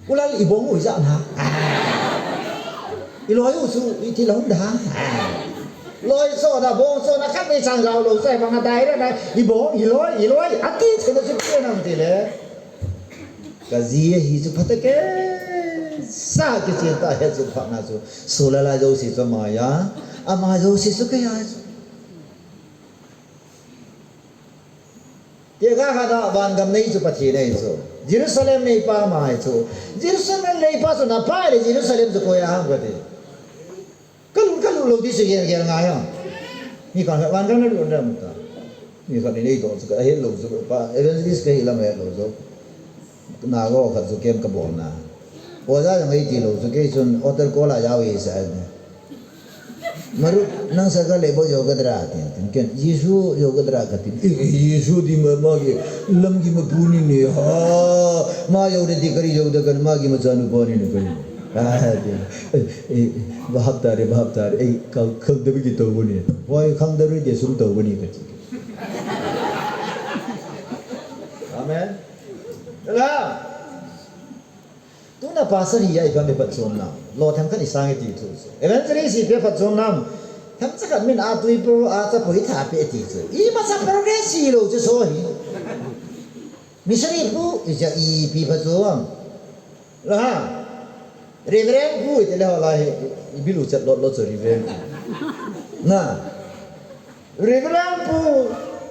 ulal ibong uizan ha iloi usu itilong da loi so na bong so na khát đi sang rau lẩu xe bằng tay đó này ibong iloi ati thế nó chụp cái nào thì lẽ cái gì hi chụp phát cái sa cái chuyện ta hết chụp phát na chụp số là dấu xí cho mà ya mà dấu xí số cái ya dia kata ban gam nei chu pathi nei chu Jerusalem nei pa mai chu Jerusalem nei pa so na pa le Jerusalem chu ko ya ham gati kalu lo di se yer nga ya ni kan ban gam na lu ndam ta ni kan nei to chu ka he lo chu pa evangelist ke ila me lo chu na go kha chu kem ka bon na o ja ngai ti lo chu ke chun order ko la ya we sa maru nang saga lebo yoga dra tin ken Yesu yoga dra katin Yesu di ma gi lam gi ma puni ne ha ma yoga di kari yoga kan ma gi ma janu poni ne kan bahap tare ei khang da bi to boni wai khang da ri de sum to boni ka amen la tu na pasal ya ikan be pat som na lo tham kan isang ti tu eventually si be pat som nam tham cha kan min a tui pro a cha poi tha pe ti tu I ma sa progress si lo chu so hi misri pu ja I pi pat som la ha reverend pu te la la I bilu chat lo so reverend na reverend pu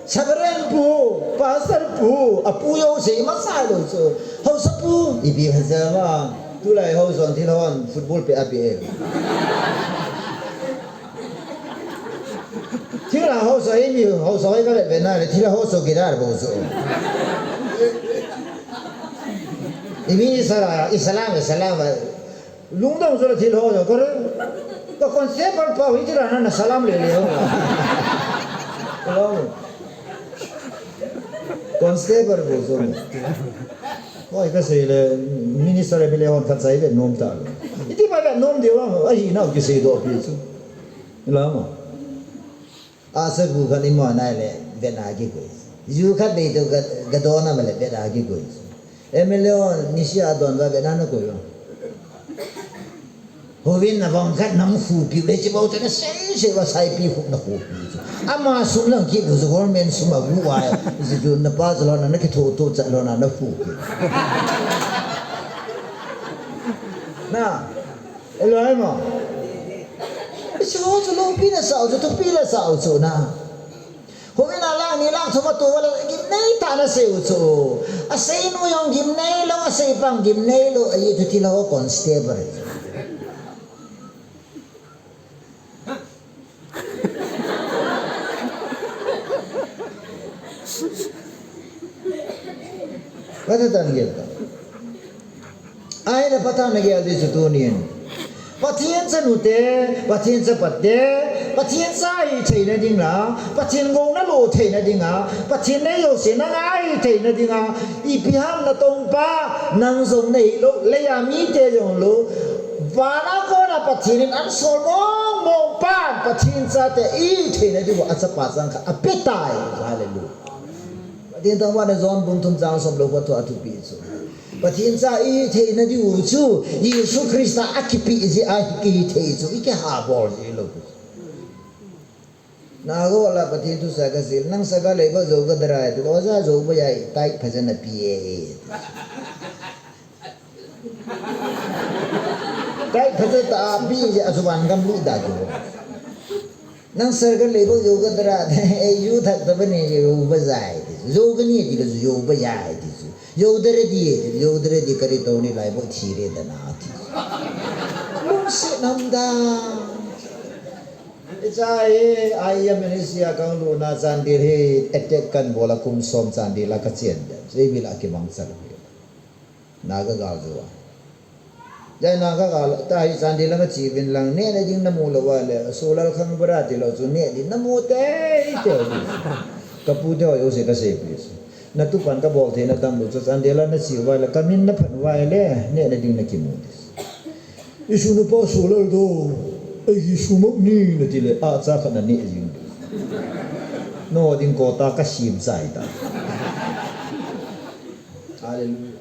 Sabaran pu, pasar pu, apu yo si masa lo so. Hau sapu, ibi hazama. Tu lai hau son tilawan football pe APL. Tila hau so ini hau so ika le benar, tila hau so girar bo so. Ibi salam. Lungdang so tila hau so kore. To konsep pa hijra na salam le le. Hello. Constable bozo. Oi kasi le minister e bile on fatsai ve nom tal. Iti ba nom de wa ai na ki se do pi su. La ma. Asa bu kan imo na le ve na ki ko. Yu khat be to ga do na le ve na ki ko. Emilio nisi adon va ve na ko yo. Hovin na bang khat nam fu pi le chi bo te na se wa sai pi fu na fu pi. Ama sum lang ki bu government sum a gu wa is ju na pa zalo na ki to cha lo na fu ki na elo ai ma chi ho zu lo pi na sao zu to pi la sao zu na ho mi na lang ni lang thoma to wala ki nei ta na se u zu a sei no yong gim nei lo a sei pang gim nei lo ai tu ti lo constable Kata tan kita. Ai na pata na gaya di sutunian. Patien sa nute, patien sa patte, patien sa ai chay na ding na, patien gong na lo chay na ding na, patien na yo si na ai chay na ding na, ipiham na tong pa, nang song na ilo, layami te yung lo, vana ko na patienin an solong mong pa, patien sa te I chay na ding at sa pasang ka, apetay, hallelujah. Patien tang wana zon bung tum zang som lo to atu pi so. Patien sa I the na di u chu Yesu Krista akipi ji a ki the so ike ha bol ji lo. Na go la patien tu sa ga sil nang sa ga le ba zo ga dra to za zo ba ya tai phajan na pi e. Tai phajan ta pi ji asuban gam lu da jo. Nang sa ga le ba zo ga dra e yu thak ta ba ni yu ba zai. Yo gani di lo yo ba ya di su yo dere di kari to ni lai bo thire da na ti lo se nam da ai ai Malaysia kang lo na san dir he attack kan bola kum som san di la ka chen da sei bi la ki bang sal na ga ga zo jai na ga ga ta hi san di la ma chi bin lang ne na jing na mu lo wa le so la khang bra ti lo zu ne di na mu te kapuda yo se ka se please na tu pan ka bol the na tam lo san de la na si wa la kamin na phan wa le ne na ding na ki mu isu no pa so la do ai isu mo ni na ti le a cha kha na ni jing no ding ko ta ka sim sai ta hallelujah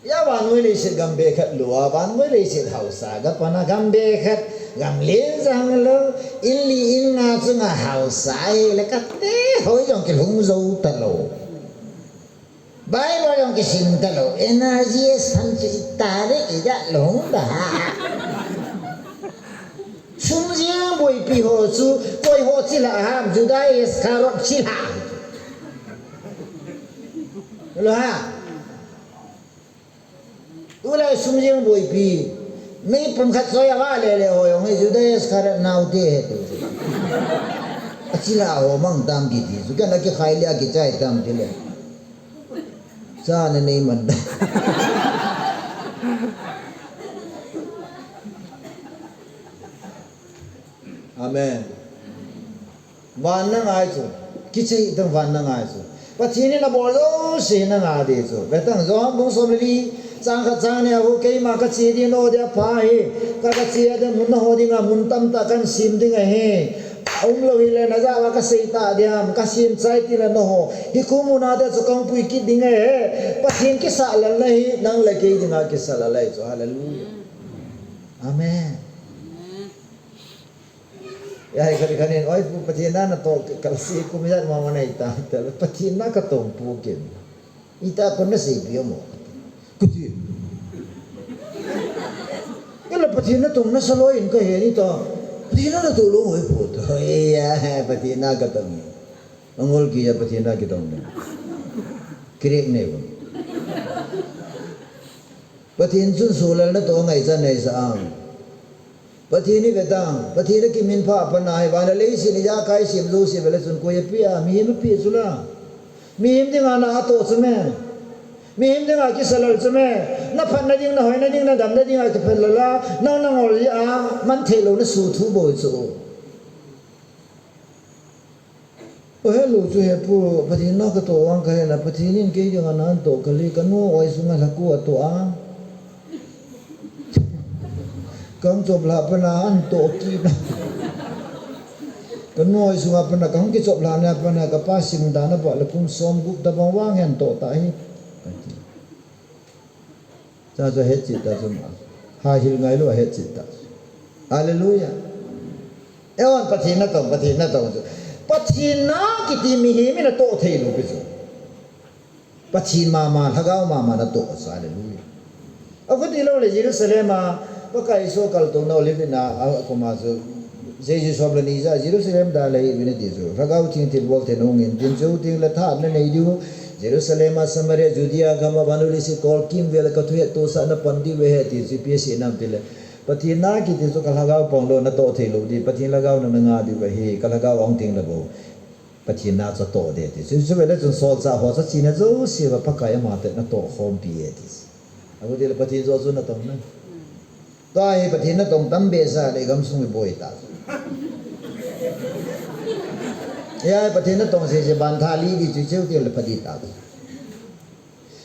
ya ban ngoi le se gambe khat lua ban ngoi le se hausa ga pana gambe khat gam le jang lo in li in nga chu nga hausa le ka te hoi jong ke hung zo ta lo bai lo jong ke sim ta lo energy san chi ta re e ja long da sum jiang boi pi ho chu koi ho chi la ham ju dai es karot chi la lo ha ula sum jiang boi pi mấy phần khát soi à lệ hồi ông ấy dưới đây scar nào thế chỉ là họ mang tam gì thì dù cái này cái khai lia cái trái tam thế này cha nên này mình amen van năng ai chứ cái gì đang van năng ai chứ và thì này là bỏ lỡ gì năng ai đấy chứ vậy tăng do bông sôm đi sang khát sang này họ cái mà cái gì đi nó để phai cái gì để muốn nó đi ngà muốn tâm ta can sim đi ngay he ông lâu hi lên ra và cái gì ta đi ham cái sim trái thì là nó hi cũng muốn nó để cho công pui kít đi ngay he và thiên cái sa là lấy năng lấy cái đi ngà cái sa là lấy cho hallelujah amen ya cái này oi phát hiện na to cái gì cũng biết mà mà này ta phát hiện na cái tổng pu kiện ita còn nó gì biểu mo cái gì cái là phát hiện nó tổng nó sao lôi cái hệ này to phát hiện nó là tụ lũ hồi phụ thôi ya phát hiện na cái tổng ông ngồi kia phát hiện na cái tổng này kiri này vậy phát hiện sun số là nó to ngày ra này sao phát hiện này vậy ta phát hiện cái min pha phần này và nó lấy xin ra cái sim lu sim về sun coi pia mi nó pia sula mi em đi ngang na to xem mi em đi ngang cái salal xem nó phần nó đi nó hỏi nó đi nó đầm nó đi ngang cái phần là nó ngồi à mình thấy lâu nó sụt thu bồi số ôi lũ chú hệ phụ phát hiện nó cái tổ ăn cái là phát hiện cái gì ngang tổ cái gì cái nó oi xuống là cua tổ ăn cắm chụp là phần là ăn tổ kim cái nồi xuống là phần là cắm cái chụp là này phần là cái pa sim đá nó bảo là cũng xóm cũng tập vào vang hẹn tổ tại cha cho hết chít ta cho mà hai hil ngay luôn hết chít ta hallelujah ewan phát hiện nó tổng phát hiện nó cái gì mi là tổ thế luôn bây giờ phát hiện mà thagao mà nó tổ hallelujah ở cái gì lâu là Jerusalem mà có cái số cầu tổ nào lên na có mà rồi Jesus shop lên đi ra Jerusalem đã lấy bên đây rồi ragao tiếng thì bảo thế nông nghiệp tiếng châu tiếng là thà nên này điu Jerusalem mà Samaria Judea gama banuli si call kim về là cái thuê tổ sa na pandi về hết thì GPS nam tele patin na ki thì số cái ragao phong lo na tổ thế lo đi patin ragao na nga đi về hi cái ragao ông tiếng là bộ patin na cho tổ đấy thì so về là chúng sol sa ho sa chi na zo si và pakai mà thế na tổ home pi thì aku dia patin zo zo na tong na tai patin na tong tam be sa để gam sung boi ta ya patin na tong se ban tha li di chu chu ti le padi ta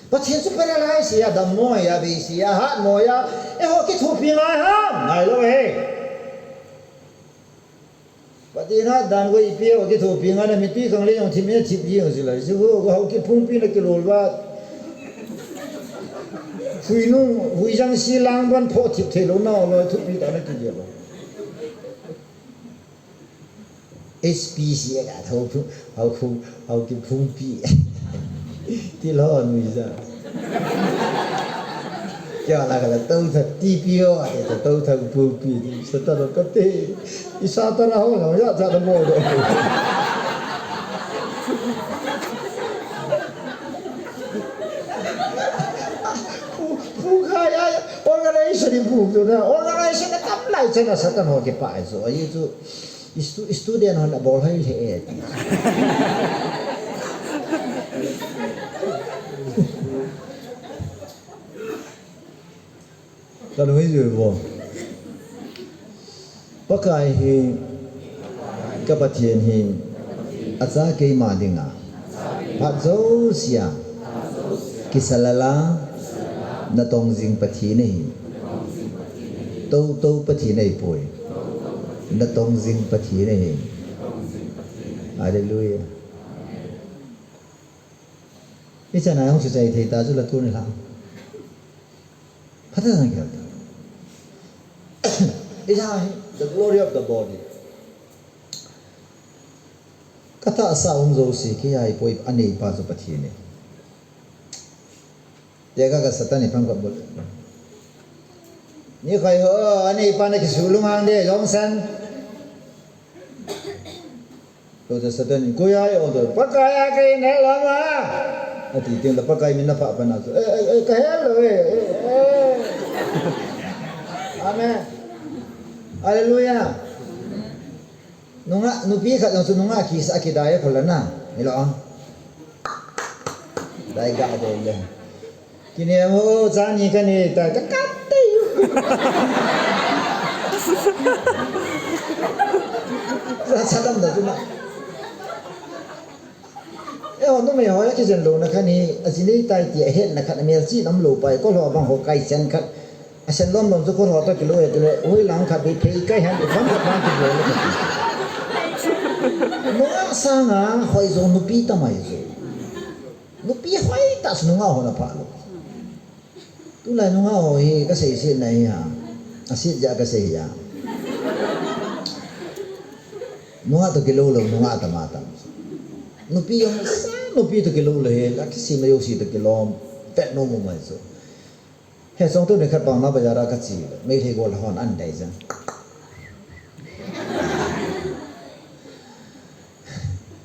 patin su pe la si ya dam mo ya bi si ya ha mo ya e ho ki thu pi ngai ha ngai lo he patin ha dan go i pi ho ki thu pi ngai na mi ti kang le yong thi me chi pi yong si la su ho ki phung pi na ki lo ba hui nung hui giang xi lang ban phô thịt thể lâu nào rồi thúc bị đó là cái gì vậy SPC cả thâu hậu cái phung pi thì lo nuôi ra cho là cái tàu thật TPO thì tàu thật phung pi thì sao ta nó có thể thì sao ta nó không nói ra nó mua được organization buộc rồi na organization nó cắm lại cho nó satan họ cái phải rồi ấy chú student họ đã bỏ hay thế ta nói gì vậy bác cái hi các bạn thiền hi asa cái mà đi ngà phát dấu xia kisalala na tong jing pathi nei to pathi nei poi na tong jing pathi nei hallelujah cái cha này không chỉ dạy thầy ta rất là tu này làm พัฒนาเกี่ยวกับอีจ้า the glory of the body ก็ถ้าสาวงโจสีขี้ใหญ่ป่วยอันนี้ป้าจะปฏิเนเด็กก็สัตย์นี่พังกับบุตรนี่ใครอันนี้ป้าเนี่ยสูลุงฮังเดียยองเซนเราจะสัตย์นี่กูยายอ๋อตัวปักกายอะไรเนี่ยล่ะมาอาทิตย์นี้เราปักกายมินนับปะนะก็เฮลเลยอาเมนฮาเลลูยานุ่งนุ่ปีขัดนุ่งนุ่งขี้สักขี้ได้คนละนะนี่หรอได้กะเดินเลยกินเนี่ยโอ้จานี่กันนี่แต่จะกัดตีอยู่จะทำได้จุ๊บต้องไม่หอยที่จะรู้นะครับนี่อาจจะได้ไต่เตี้ยเห็นนะครับมีอะไรที่น้ำลูไปก็รอบางหัวไก่เส้นครับเส้นล้มสักคนหัวตะกิโลเอตัวโอ้ยหลังขัดไปเพย์ไก่หันไปฟังกับฟังกิโลเลยนุ่งสางอ่ะหอยโซนุปีทำไมโซนุปีหอยตัดนุ่งอ่ะหัวหน้าพาลูตุลานุ่งอ่ะหอยก็เสียเสียไหนอ่ะอาศัยจากก็เสียนุ่งอ่ะตะกิโลเลยนุ่งอ่ะตะมาตะนุปีyang besar nupi tu kilo leh laki si mayu si tu kilo pet no mu mai so he song tu ne khat bang na bazara ka chi mai the go la hon an dai jan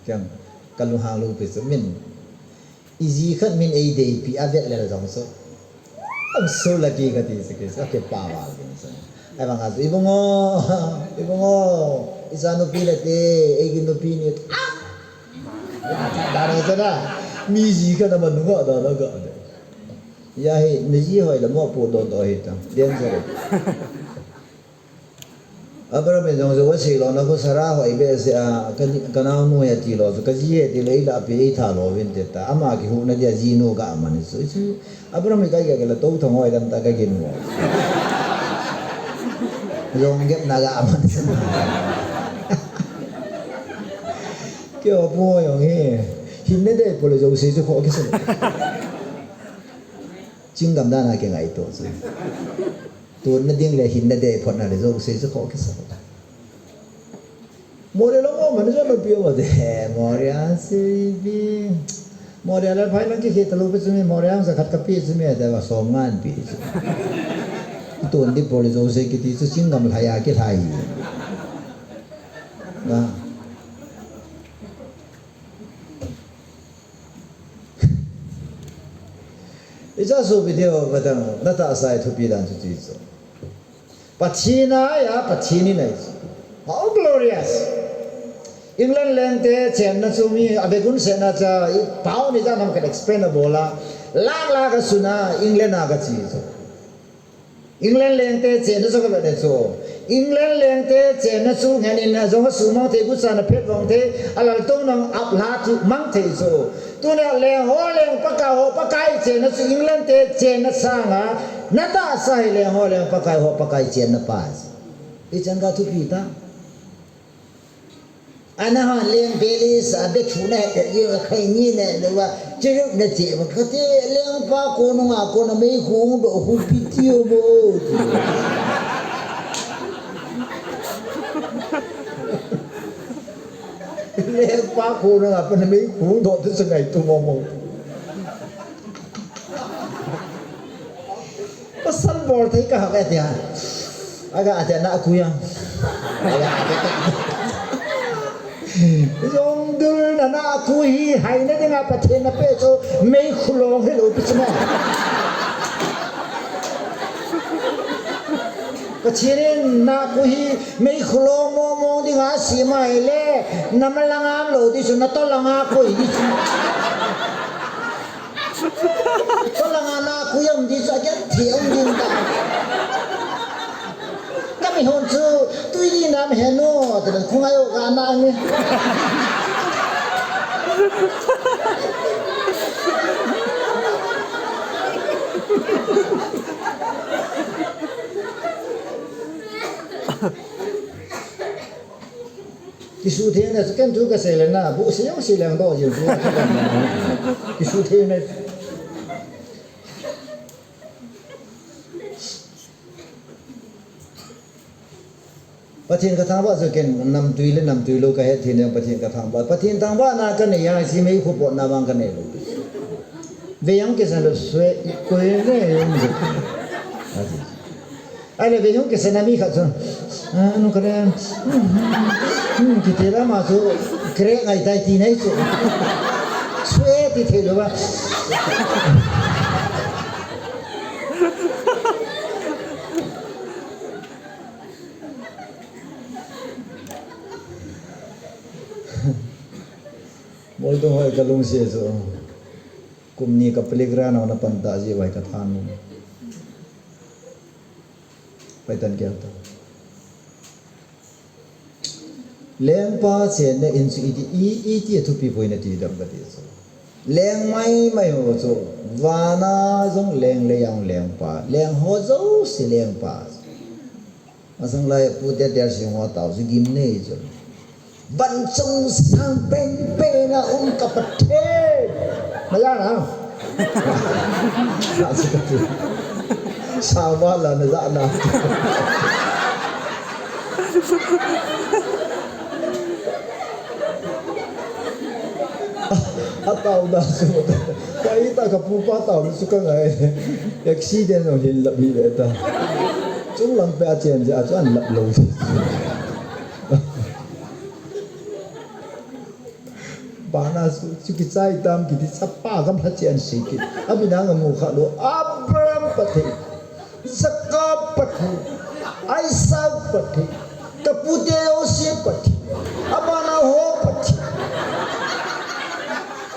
kyam kalu ha lu pe so min easy khat min ai dei pi avet le jong so am so lucky ka ti se ke so ke pa ba ke so ai bang a ibongo isanu pi le te ai gi no pi ni 다른 거잖아 미지가 나만 누가 나가 야해 미지 호이라 뭐 보도도 했다 렌저래 아브라함의 정서 원시로 나고 살아 호이베세 아 가나무야 지로 그지에 딜레이라 베이타로 빈됐다 아마기 후나디아 지노가 아마니서 아브라함이 가게가 또 통화에 담다 가긴 뭐 용geb나가 아마니서 껴 보여 해 힘내대 볼래 저 세주 거기서 진감단하게 가 있도 돈은 딩래 힘내대 번나래 저 세주 거기서 모래로 뭐 먼저 비워 돼 모래야 세비 모래를 파일런지 히틀로 비스미 모래하면서 갖가피 있으면 내가 소만 비 돈디 볼래 저 세기 뒤서 진감을 하야게 하이 나 이자 소비디오 바당 나타 아사이 투비단 주지죠. 바치나야 바치니나 있어. How glorious. England lente chen sumi abegun senacha pau ni janam kan explain bola lag lag suna England aga chizo. England lente chen so ka bade so. England lente chen su ngani na jong suma te gu sana phet wong te alal tong nang ap la chu mang te so. Tu ne le ho le pakai chen su England te chen sanga nata sai le ho le pakai chen na pas. Ichang ga tu pita. Ana ha le beli sa de chune ye khai ni ne le wa chiru ne che ma khate le pa ko no nga ko na me hu do hu pitio mo. Le pa ko no nga pa na me hu do tu sa ngai tu mo mo. Pasal bor thai ka ha ka tia. Aga ate na ku yang. Aga ate Dong dul na na kui hai na dinga pathe na pe so mei khulong he lo pichma pathe na kui mei khulong mo dinga si mai le namalanga lo di so na to langa koi di to langa na ku yam di so ja thiong din ta kami hon chu tui di nam he no ta khung ayo ga na ni kisu the na ken tu ka se le na bu se yong si lang do yin bu kisu the na ประเทศกระทำว่าจะเกินนำตุยเลยนำตุยโลกเหตุเนี่ยประเทศกระทำว่าประเทศทางว่านากันเนี่ยยังสิไม่คู่ปนนาบังกันเนี่ยลูกเวียงกิสันลูกสวยคุยเนี่ยยังจะไอ้เวียงกิสันมีขัดส่วนนุกเรนที่เทระมาสู่เคร่งไอ้ใจที่ไหนสู่สวยที่เทระว่าบอลต้องให้กระลุงเสียส่วนกุมนี้กับเพลิกรานาวันปันตาจีไว้กระทานุไปตันเกี่ยวตัวเลี้ยงป้าเสียเนี่ยอินสุอิที่ที่ทุกปีพูดเนี่ยที่ดับกันที่สุดเลี้ยงไม่หัวโซ่วานาจงเลี้ยงเลี้ยงเลี้ยงป้าเลี้ยงหัวโซ่สิเลี้ยงป้ามาสังไลพูดเดี๋ยวเสียงหัวเต่าสิกิมเนี่ยจ้ะบรรจงสร้างเป็นนะกับประเทศมาแล้วนะชาวบ้านเราเนี่ยจะนะatau dah kita kapupa tahu suka ngai accident orang hilap bila ta chung lang pe achen ja chuan lap lo bana su ki chai tam ki sapa kam la chen sikit abina ngamu kha lo abram pathe zakap pathe aisa pathe kapute osi pathe abana ho pathe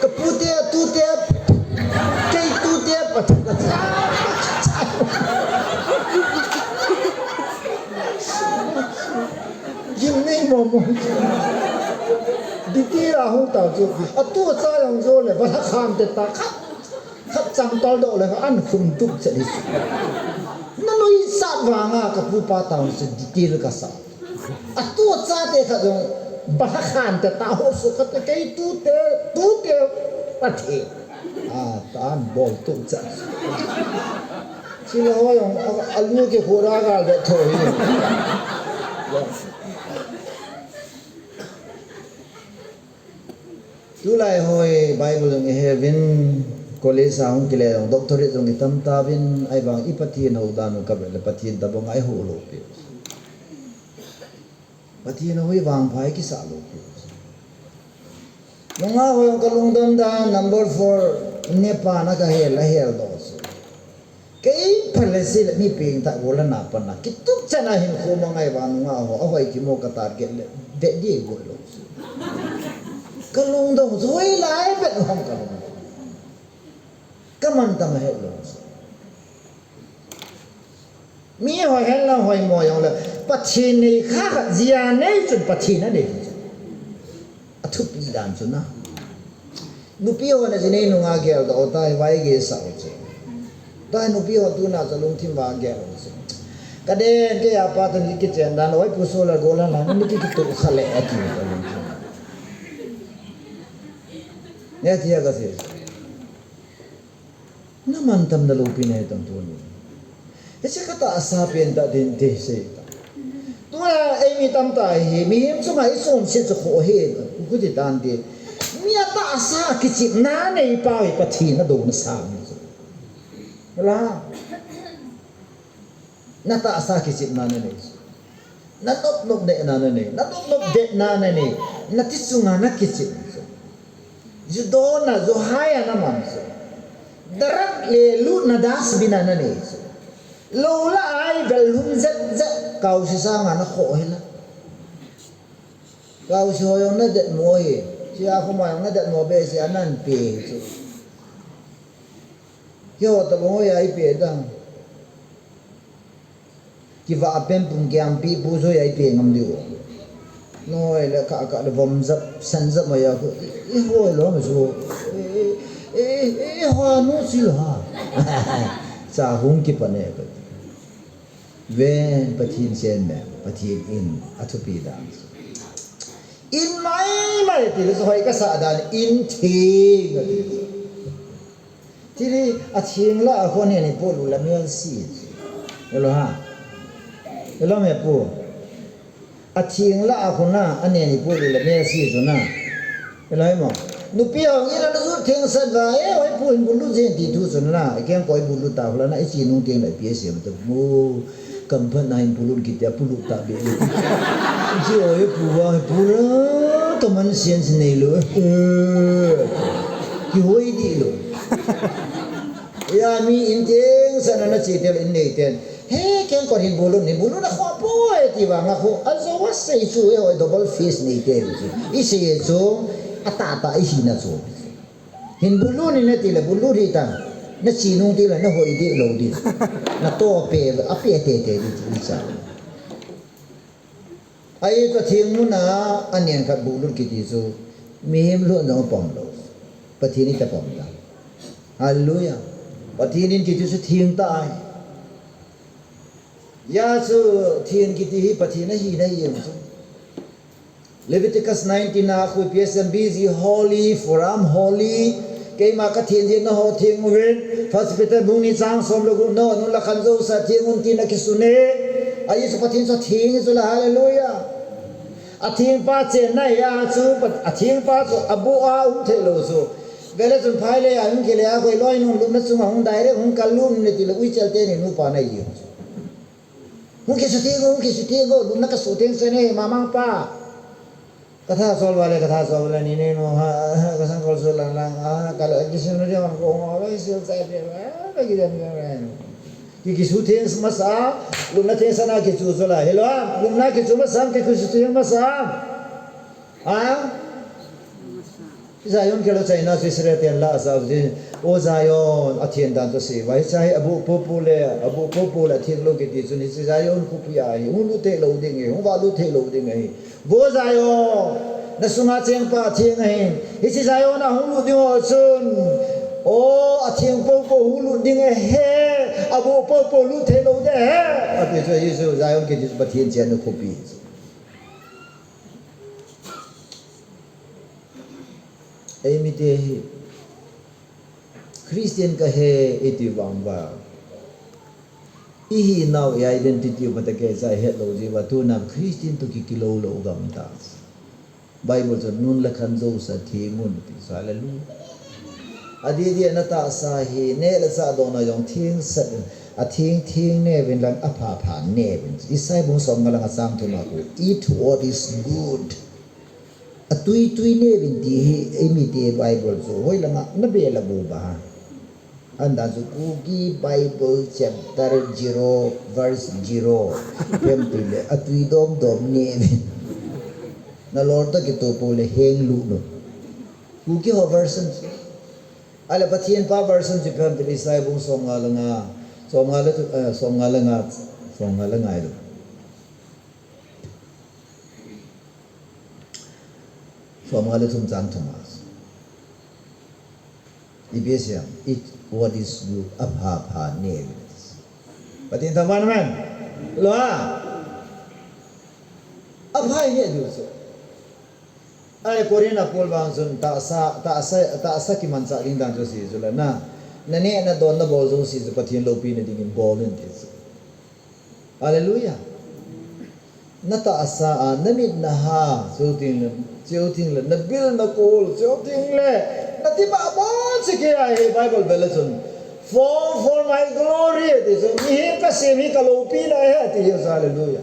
kapute tute kai tute pathe gimnei momo đi ra không tao chịu à tua cha yang zo le ba kham te ta khát chang tol do le an khum tuk che đi na noi sa wanga ka pu pa tao se đi ka sa à tua cha te kha jong ba khan te ta ho su ka te kai tu te pa thi à tan bol tuk cha chi lo yang alu ke khora ga le thoi tu lai hoi bible jong heaven college ang kile doctorate jong itam ta bin ai bang ipathin ho dan ka bel pathin ta bang ai ho lo pe pathin hoi wang phai ki sa lo pe nga ho ka lung dan da number 4 nepa na ka hel la hel do so kei phale le mi ping ta gola na pa na ki tu chana hin ko mangai wang nga ho a hoi ki mo ka tar ke le de di go lo cái lung đồng dối lái bệnh không cả lung cái mình tâm hết rồi mi hỏi hết là hỏi mồi ông là bắt chi này khác gì à này chuẩn bắt chi nó để à thúc bị đàn chuẩn na nụ piêu là gì này nụ ngà gel đó tai vai ghê sao chứ tai nụ piêu tu na cho lung thim vàng gel chứ cái đen cái apa tu cái chuyện đó nói puso là gola là nó cái tụ khale ở kia ya dia kasi naman tam na lupi na itong tuno kasi kata asapin ta din te se ta tua ai mi tam ta hi mi him so mai son se cho kho he ku ti dan de mi ta asa ki chi na nei pa hi pathi na do na sa la na ta asa ki chi na nei na nok de na nei na nok de na nei na ti sunga na ki chi judo na zo haya na manso darak le lu na das binana ne lo la ai gal hum zat kau si sa nga na kho hela kau si hoyong na det mo hi si a ko ma na det mo be si anan pe chu yo ta mo ya ai pe dang ki va apem pum gyam pi pu zo ya ai pe ngam diu nói là cả vòng dập sân dập mà giờ hồi đó mà số hoa nó chỉ là sa hung kịp này về pathin sen nè pathin in athupi dance in mai thì nó hỏi cái sa đàn in thi thì đi thiêng là con này bộ làm miếng xì rồi ha rồi mẹ bộ a thieng la a khuna ane ni pu le me si so na elai mo nu pi ang ina na zu thieng san va e oi pu in bulu jen ti tu so na ken koi bulu ta hla na e chi nu tieng lai pi se ma mu kam phan nai bulu ki te bulu ta be ji oi pu wa pu ra to man sian sin nei lo ki hoi di lo ya mi in tieng san na chi te in nei ten he ken ko hin bulu na kho po e ti wa nga kho azo wa sei chu e oi double face nei te i se e chu ata i hi na chu hin bulu ni ne ti le bulu ri ta na chi nu ti le na hoi di lo di na to pe a pe te di chi sa ai to thieng mu na anian ka bulu ki ti chu mi him lu no pom lo pathi ni ta pom ta hallelujah pathi ni ki ti chu thieng ta ai ya su thieng ki ti hi pathi na hi na yem chu Leviticus 19 na khu PSM busy holy for am holy ke ma ka thieng na ho thieng wen first Peter bung ni chang som lo no nu la khan zo sa thieng un ti na ki su ne ai su pathin so thieng zu la hallelujah a thieng pa che na ya chu a thieng pa chu abu a the lo so vele chun phai le ya hun ke le a khoi loi nu lu na chu ma hun dai re hun kal lu ni ti le ui chel te ni nu pa na yi hun ke su thieng go lu na ka su thieng se ne ma mang pa kata soal wale ni no kasan kol soal lang kalau kisah dia orang kau orang sil saya dia lagi dia ni kisu tiang semasa lumna tiang sana kisu soal hello lumna kisu masam kisu tiang masam Zion kalau China Israel tiang lah asal je Zion atian dan tu sih wahai saya abu popular tiang lo kita tu ni Zion kupiah ulu te lo dengai balu te lo dengai Bo Zion na sunga cheng pa thieng hin isi Zion na hulu ding o chun o a thieng po hulu ding he abu po lu the lo de he a pe so Yesu Zion ke dis pa thieng chen no kopi ai mi te Christian ka he eti wang ba ihi now identity but the case I had lo ji wa tu nam Christian to ki kilo lo gam ta Bible so nun la khan zo sa thiengun ti hallelujah adi di na ta sa hi ne la sa do na yong thieng sa a thieng ne wen lan a pha ne wen isai bu som ngala sang tu ma ko eat what is good a tui ne wen ti hi emi te Bible so hoi la na be la bu ba Anda Kuki Bible chapter 0 verse 0 Pempile atui dom ne na Lord ta kito pole heng lu no Kuki ho version ala patien pa version ji pempile sai bung som nga nga ilo som nga le tum chang thomas ibesiam it what is good apha nevis patin teman-teman lo apha ye du so ai korina pol bang sun ta sa ki man sa ling dan so si zula na ne na don na bol so si patin lo pi na ding bol in this hallelujah na ta sa na mit na ha so ting le na bil na kol so ting le Nati ba sige ay Bible belason for my glory this mi ka semi ka lopi na he ti hallelujah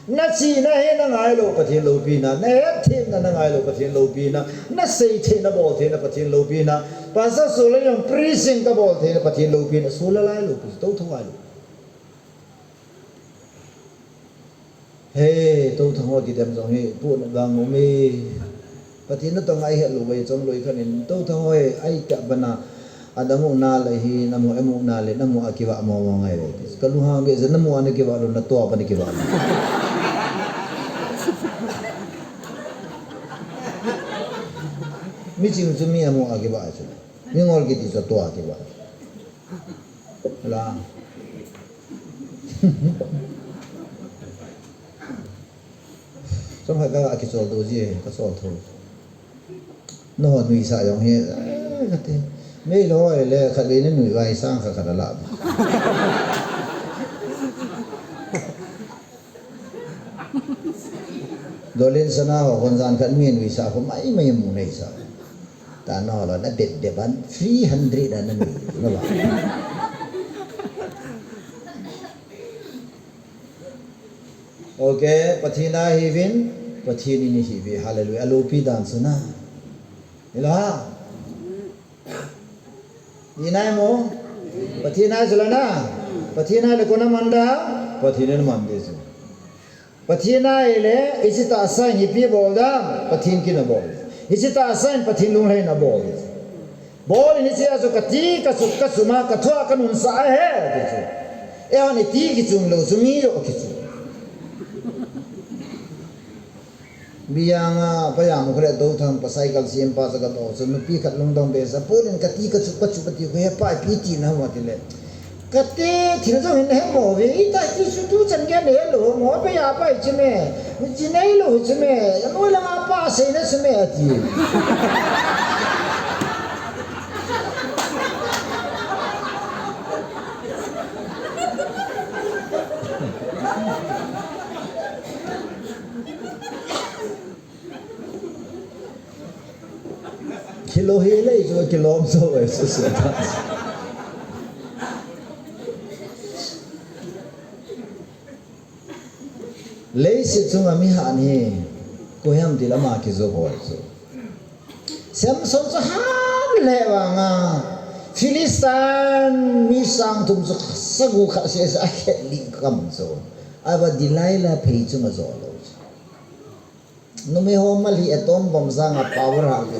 na chi na he na ngai lo pathin lopi na ne thim na ngai lo pathin lopi na sei the na bol the na pathin lopi na pa sa so le yung preaching ka bol the na pathin lopi na so la lai lo to thwa lo hey to thwa ki dem jong he pu na gang mo me Pati na tong ai het lu wei chong loi khanin to thoi ai ka bana adamu na la hi namu emu na le namu akiwa mo mo ngai re ka lu ha be zan namu an ki wa lu na to pa ni ki wa mi ching zu mi amu akiwa chu mi ngol ki ti so to akiwa la trong hai ka ki so do ji ka so tho no nui sa yong he kate me lo le khale ne nui vai sang kha kha la Dolin sana ho konzan kan min wi sa ko mai mai mu nei sa ta no lo na bet de ban 300 an ni no ba okay pathina hivin pathini ni hivi hallelujah alopi dan sana ila ni nai mo pathina jalana pathina le kona manda pathina mande su pathina ile isita asai ni pi bol da pathin ki na bol isita asai pathin lung lai na bol bol ni sia so kati ka su ma ka thwa ka nun sa he ti chu e ani ti ki chung lo su mi yo ki chu biyanga payam khre do tham pa cycle sim pa sa ka to so nu pi khat lung dong be sa polin kati ka chu pa chu pati ko he pa pi ti na ma ti le kate thil zo hin he mo ve ta ti su tu chan ge ne lo mo pe ya pa chi me ji nei lo chi me no la ma pa se ne se me ati kilo he le zo kilo zo e so so lấy sự chung ami hạn hi cô em thì làm mà cái gì gọi rồi xem xong cho ham lệ vàng à Philistine mi sang thùng cho sagu khát sẽ sẽ link cầm rồi ai và Delilah phải chung mà rồi nó mới hôm mà li atom bomb sang à power hàng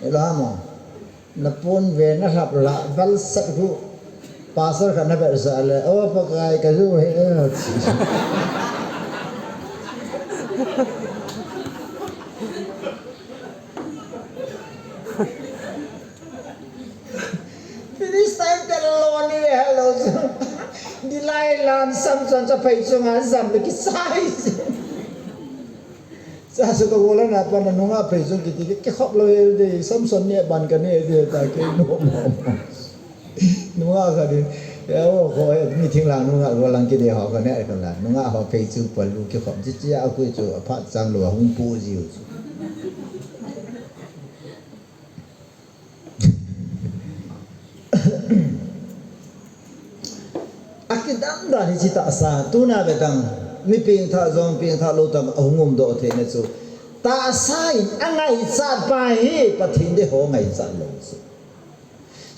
rồi đó mà nó phun về nó hấp lại vẫn sắc thu pastor kan nabe sale oh pakai kazu he Philistine teloni hello Delilah Samson sa pai sunga zam ki size sa su ko wala na pa na nga pai sung ki ki khop lo de Samson ne ban ka ne de ta ke no mo đúng không cái đi nếu có mi thiên lang đúng không có lang cái gì họ cái này còn là đúng không họ phải chịu phải lu cái phẩm chất giá của chỗ phát sang lúa không bù gì cái đám đó thì chỉ tạo sa tu na về tăng mi ping tha lâu tăng ông ngom độ thế này số ta sai anh ấy sát bài bắt thiên để họ ngày sát lâu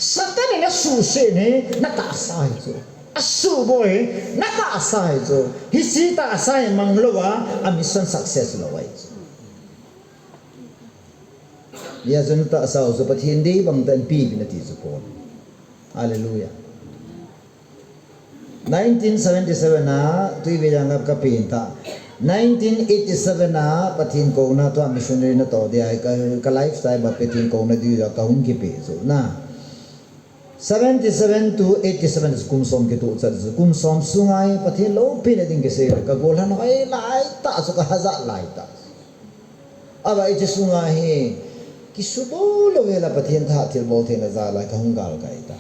Satan ini susah ni nak tak asai tu, asu boy nak tak asai tu, hisi tak asai manglawa, mission success lawa itu. Dia jangan tak asai seperti hindi bang dan pi bina tisukon. Hallelujah. 1977 na tu bilang apa kapinta. 1987 na patin ko na tu missionary na to dia ka lifestyle ba patin ko na dia ka hung kipe so na. 77 to 87 kumsom ke tu chal kumsom sungai pathin lo pin ding ke se ka golan ai lai ta so ka hazat lai ta aba ite sungai he ki subo lo vela pathin tha thil bol the na za lai ka hungal ka ita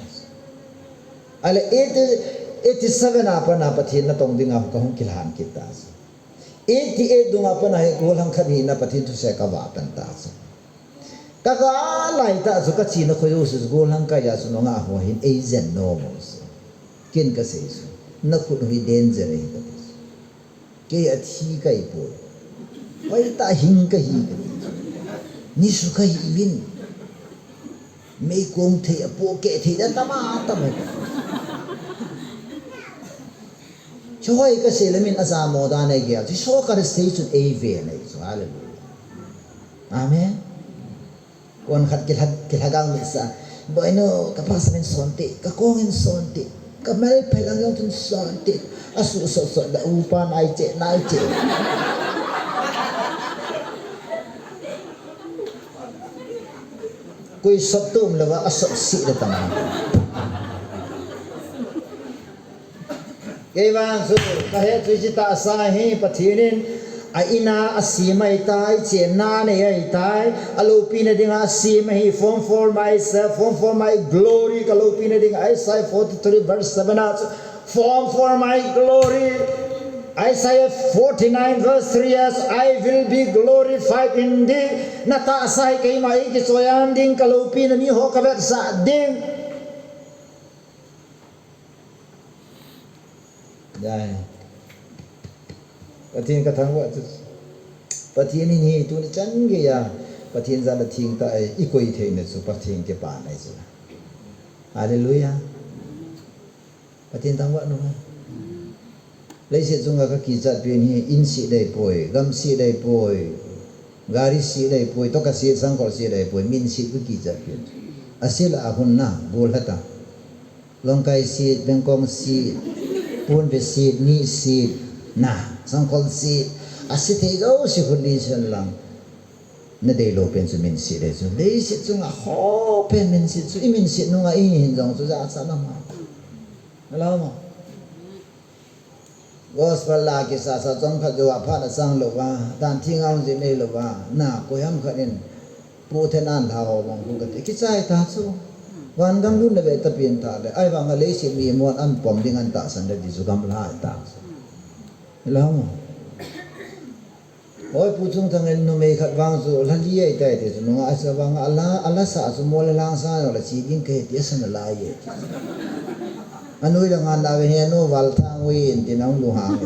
ale 87 apa na pathin na tong dinga ka hung kilhan kita 88 dunga pa na he golang khani na pathin tu se ka wa pan ta Kaka lai ta so ka china khoyo su golang ka ya su no nga ho hin agent no mos kin ka se su na khu no hi danger hi ka ke a thi kai po wai ta hin ka hi ni su ka hi win me kong the po ke the da ta ma choi ka se lemin asa mo da ne ge ti so ka station a ve ne so hallelujah amen kon khat kilagang misa boino kapas men sonte ka kongin sonte ka mel pelang yung tun sonte asu so da upan ai che nai che koi sabtum lawa asap si da tama kewan su kahe tu jita sa hi pathinin aina asimai tai chena ne ai tai alopina dinga asimai form for myself form for my glory kalopina dinga Isaiah 43 verse 7 form for my glory Isaiah 49 verse 3 as I will be glorified in thee. Nata sai kay mai ki soyan ding kalopi na mi ho kavet sa ding. Dai. Patin ka thang wa tu. Patin ni tu ni chan ge ya. Patin za la thing ta ai ikoi the ne su patin ke pa nai su. Hallelujah. Patin thang wa no. Lấy sự chung các kỳ chặt biến hi in sĩ đầy bồi gam sĩ đầy bồi gari sĩ đầy bồi tất cả sĩ sang cỏ sĩ đầy bồi min sĩ cứ kỳ chặt biến asil ahun na bol hata long kai sĩ bengkong sĩ pun về sĩ ni sĩ na sang cỏ sĩ asit thế đâu sĩ phun đi chân lang na đầy lô pen su min sĩ đầy su lấy sự chung khó pen min sĩ su min sĩ nung ai hình dòng su ra sao mà lâu mà Gospel la ki sa sa chong khat wa pha na sang lo wa tan thing ang ji nei lo wa na ko yam khanin pu then an tha ho bang ku ka ki chai ta chu wan gam lu na be ta pin ta le ai wa nga le si mi mon an pom ding an ta san de di chu gam la ta lo mo oi pu chung thang en no me khat wang chu la li ai tai de chu no a sa wang ala sa chu mo le lang sa yo la chi ding ke ti san la ye Anui dengan anda ini anu waltang win tinang luhang.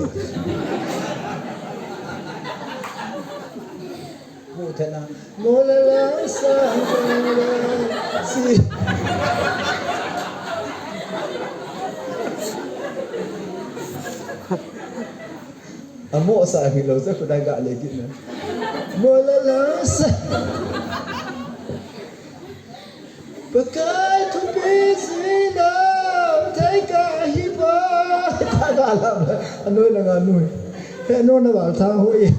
Bukan mula sang si. Amo sa hilo sa kudaga lagi na. Mula sang. Pakai tupi sina. Alam anoy lang anoy ano na ba ta hoy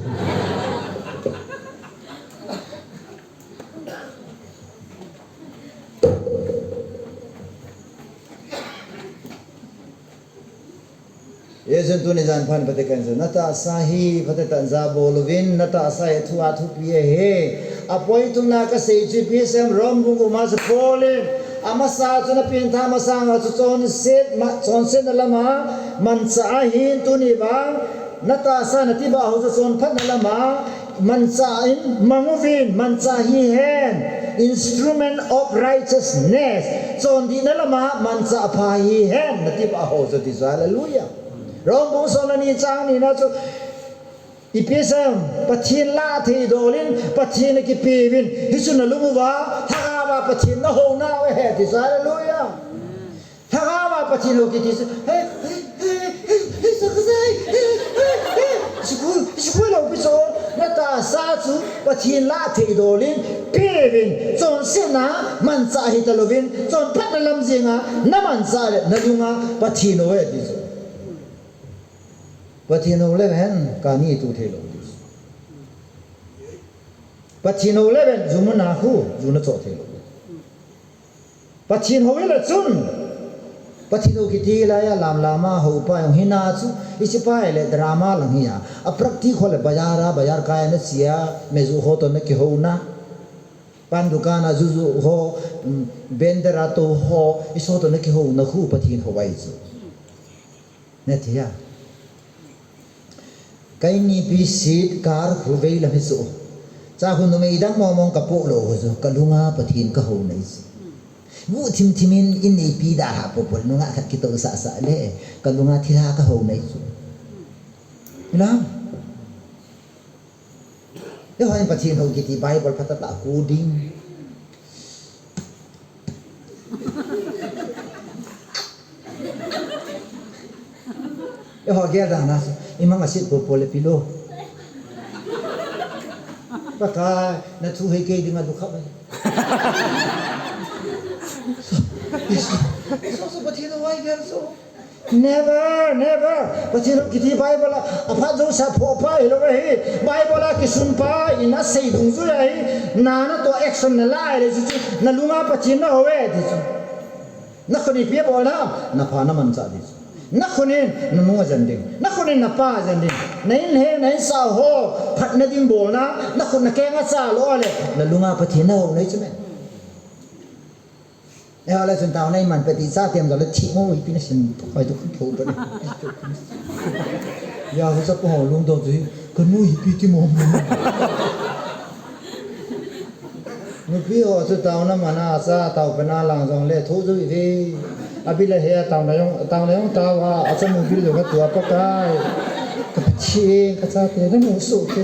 Yesus tu ni jan phan patekan sa nata sahi patetan za bolovin nata sai thua thu pie he apoi tum na ka sei chi pi sem rom bu ma sa polin amasa chuna pin tha ma sang chu chon set ma chon set lama man cha hin tu ni ba nata sa na ti ba ho sa chon phat na lama man cha in manguvin man cha hi hen instrument of righteousness chon di na lama man cha pha hi hen na ti ba ho sa ti hallelujah rong bu so na ni chang ni na chu ipisam pathin la thi dolin pathin ki pivin hisuna lumuwa hagawa pathin na ho na we he ti hallelujah hagawa pathin ho ki ti he sakazai shukul lo biso na ta sa chu pathin la thi dolin pivin chon sina man cha hi talovin chon phat na lam jinga na man cha na lunga pathin ho he ti Patino leven kani tu thelo dis. Patino leven zumuna hu zuna cho thelo. Patino vela chun. Patino kiti la ya lam lama ho pa yong hina chu isi pa ele drama lang hiya. A prakti khole bazar kaya na sia mezu ho to na ki ho na. Pan dukana zuzu ho bendera to ho iso to na ki ho na hu patin ho wai chu. Netia cái ni pi sit kar khu vei la hisu cha hun no me idang mo mong kapo lo zo kalunga pathin ka ho nei bu thim thimin in ei pi da ha po pol no nga khat ki to sa le kalunga thira ka ho nei su na yo han pathin ho ki ti bible phatata ku ding yo ho ge da na imang asit po pole pilo baka na thu he ke dinga dukha ba so patino wai ger so never patino kiti bible apa jo sa pho pa hilo he bible ki sun pa ina sei dung zu ai na na to action na la re ju na lunga patino howe ti na khoni pe bola na pha na man cha di nakhonin nanu janding nakhonin napa janding nain he nain sa ho phat na ding bol na nakhon na kenga cha lo ale na lunga pathina ho nei chume e ala chen taw nei man pati sa tiam da le thi mo pi na sin khoi tu khon tho ya ko sa po lung do ji kan nu ipiti mo nu pi ho su taw na mana sa taw bana lang jong le tho ju ve abi le he taw na yong taw wa a cha mu bi lo ka tua pa kai ka chi ka cha te na mu su ke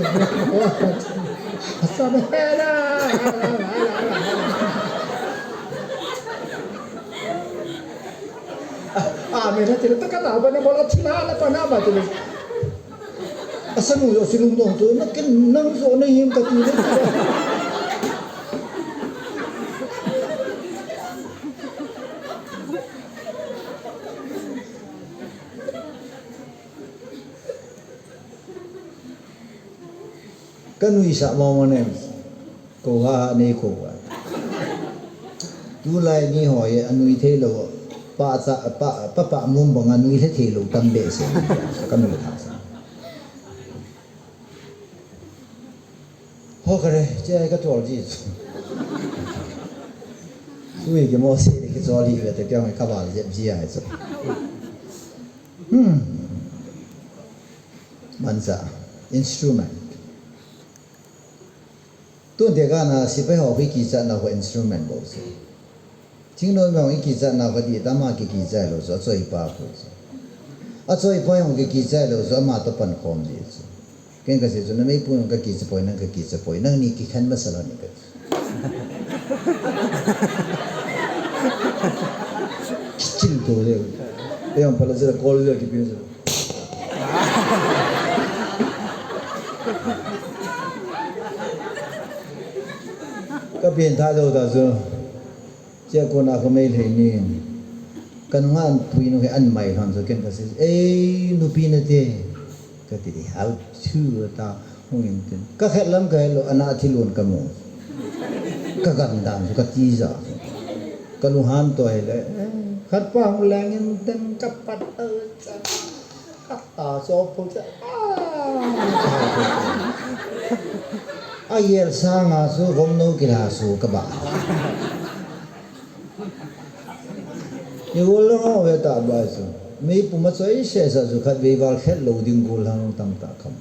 a sa me na me na tira taka na ba na bola thina na pa na ba tu asa nu yo silung dong tu na ken nang so na him ka tu kan wi sa mo ne ko ha ne ko wa tu lai ni ho ye anui the lo pa mum bong anui the the lo tam be se kan lo tha sa ho kare che ka to ji su ye ke mo se ke zo li ve te kyang ka ba le ji ya so manza instrument tu de ga na si pe ho bi ki za na ho instrument bo se chính nói về cái gì nào cái gì ta mà cái gì rồi rồi cho ipa rồi à cho ipa yung cái gì rồi rồi mà tập ăn khom gì cái gì rồi nó mấy bún cái gì rồi năng cái gì rồi năng ní cái khăn masala ní cái chinh đồ đấy cái ông phải là giờ call rồi cái bây giờ cái biến thái đâu đó rồi che ko na ko mai le ni kan ngan pui no ke an mai han so ken ka se nu pi na te ka ti how to ta hong in ten ka khet lam ka lo ana thi lon ka mo ka gan dan ka ti za ka lu han to le khat pa hong lang in ten ka pat cha ka ta so pho cha a yer sa nga su gom no ki la su ka ba nhiều lúc họ về ta bài số mấy bữa mà chơi xe sa số khách về vào khách lâu đinh gol hàng tam ta không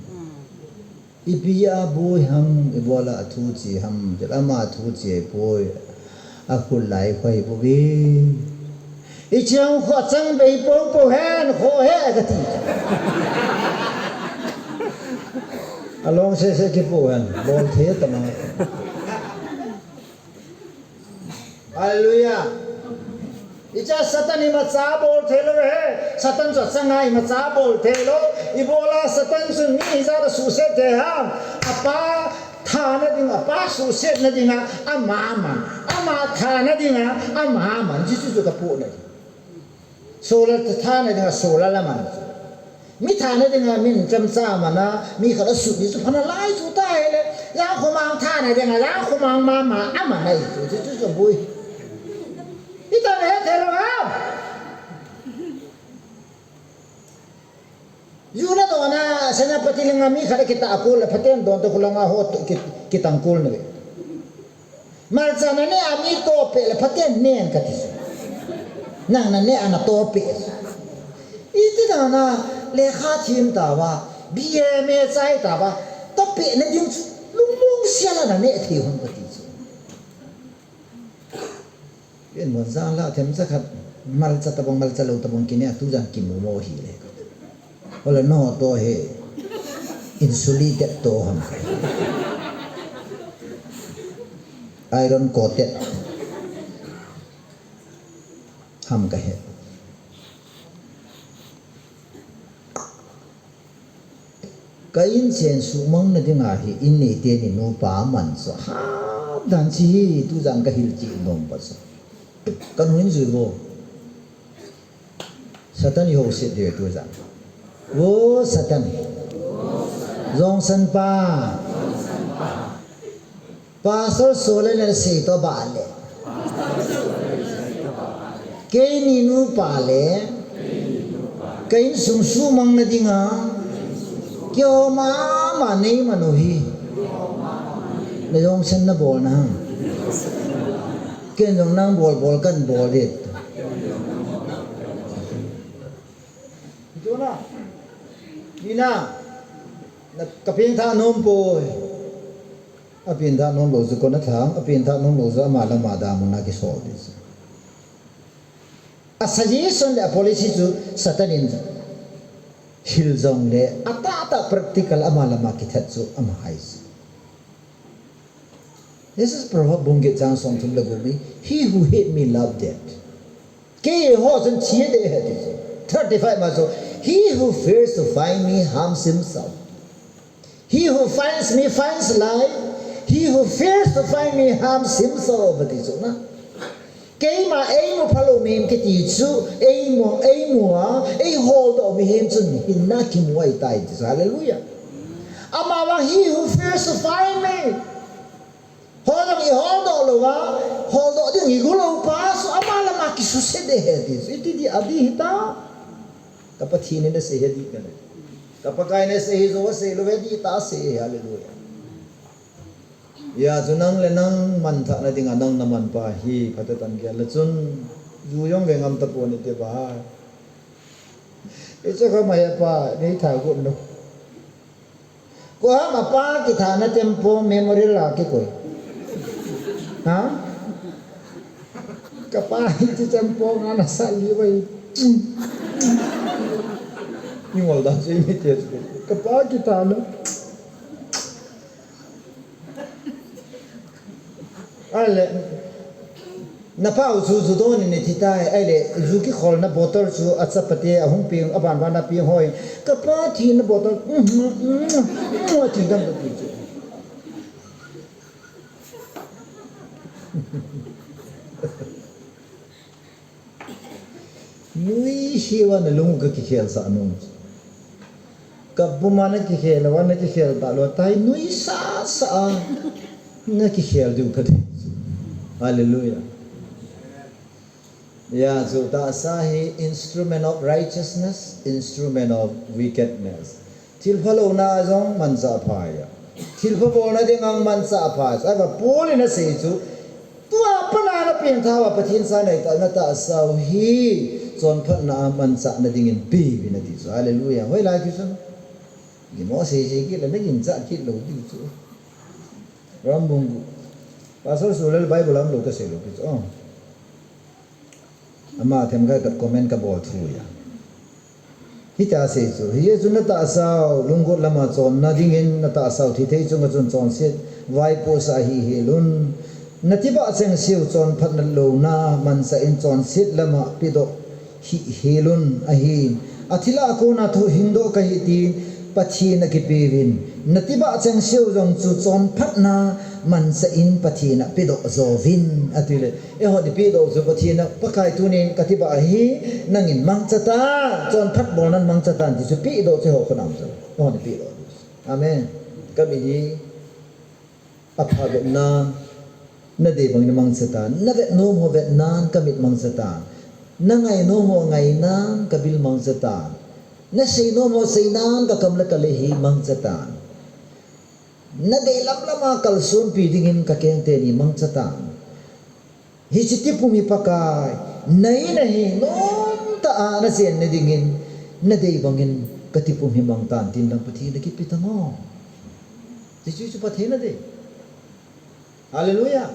ipia boy ham ebola thu chi ham de ama thu chi boy a khul lai khoi bo vi i chang kho chang be po han kho he ka ti along se ke po han bol the ta ma hallelujah icha satan ima cha bol thelo he satan cho changai ma cha bol thelo ibola satan sun mi za da su se the ha apa tha na ding apa su se na ding ama tha na ding ama ji su ka pu na so la tha na ding so la man mi tha na ding min cham cha ma na mi kha su ni su phana lai su ta he le ya khu mang tha na ding ya khu mang ma ama nai su bui ita ne thelo ha yuna do na senapati lenga mi khare kita akul phaten don to kulanga ho kitang kul ne mal chana ne ami to pe le phaten nen ka ti nang na ne ana to pe iti da na le kha thim ta wa bme chai ta wa to pe ne ding lung lung sia la na ne thi hon ka tiเป็นเหมือนซาละเทมสักขัดมัลจะตะบงมัลจะลูตะบงกินเนี่ยทุกอย่างกินโมหีเลยเพราะละนอตัวเฮอินซูลินเตโตหัมไอรอนโกเตหัมกะเฮก็อินเซนสูมังนั่นที่งาฮีอินนี่เตนี่โนปามันสฮาดันชีทุกอย่างก็ฮิลจีนอมปัสกันหุ่นจุดโบสัตว์นี่โหสิเดียวตัวจังโว้สัตว์จงสันป้าป้าโซเลนเสียตัวบาเลเกนินูปาเลเกนสุมสุมังนดิงาเกี่ยวมาเนยมานุฮีในจงสันนบอลนะเกินตรงนั่งบอลกันบอลเด็ดดูนะ Nina kapin tha nom po apin tha nom lo zu ko na thang apin tha nom lo zu ama la ma da mun na ki so this a suggestion a policy zu satanin hil zong le ata practical ama la ma ki that zu ama hais. This is Prabhupada Bungit Jang Song Tum Lagumi. He who hate me loved it. Ke ho zan chie de he this 35 ma so he who fears to find me harms himself. He who finds me finds life. He who fears to find me harms himself. But this na. Ke ma ei mo phalo mem ke ti chu ei mo ei hold of me him chun hin na ki mo ai tai this. Hallelujah. Ama wa he who fears to find me. Hold on lo wa hold on ding igulo pa so ama la ma ki su se de he this. Iti di adi hita. Kapathin ne se he di kan. Kapakai ne se zo se lo di ta se hallelujah. Ya junang le nang man tha na ding anang naman pa hi patatan kya la chun ju yong ve ngam ta po ni te ba. E cha ka mai pa nei tha ko no. Ko ha ma pa ki tha na tempo memory la ki koi. Ha? Kapa hi tempo nga na sa li bai. Nhưng mà đó chỉ biết thiệt cái bá kita nó ai lệ na pau zu don ni thi tai ai lệ zu ki khol na bottle chu achapati ahung ping aban bana pi hoi ka pa thi na bottle thi dam ta chu nui hiwa na lungu ka ki khel sa anum Kabumana ki khel wana ki khel ta lo tai nui sa na ki khel du khade hallelujah ya so ta sahi instrument of righteousness instrument of wickedness til phalo na jong man sa phaya til pho na ding ang man sa pha sa ba poli na se chu tua pana na pin tha wa pathin sa nei ta na ta sau hi chon phat na man sa na ding in bi na ti so hallelujah hoi la ki so Gi mo se ki la naging za ki lo di chu ram bung pasal sulal bible am lo ka se lo ki oh ama them ga comment ka bol thu ya hi ta se chu hi chu na ta sao lungo lama chon na ding in na ta sao thi thei chu nga chon se vai po sa hi lun na ti ba cheng siu chon phat na lo na man sa in chon sit lama pi do hi lun a hi athila ko na thu hindo ka hi ti pathi na ki pivin natiba chang siu jong chu chon phat na man sa in pathi na pido zo vin atile e ho di pido zo pathi na pakai tunin katiba hi nangin mangchata chon phat bol nan mangchata ti chu pido che ho khonam zo ho di pido amen kami hi apha be na na de bang na mangchata na ve no mo ve nan kamit mangchata na ngai no mo ngai nan kabil mangchata na say no mo say nan ka kamla kalehi mangchatan na de lam lama kalsun pidingin ka kente ni mangchatan hi chiti pumi pakai nai nahi nom ta na sen ne dingin na de bangin katipum himang tan tin lang pathi na kipitamo ti chu pathi na de hallelujah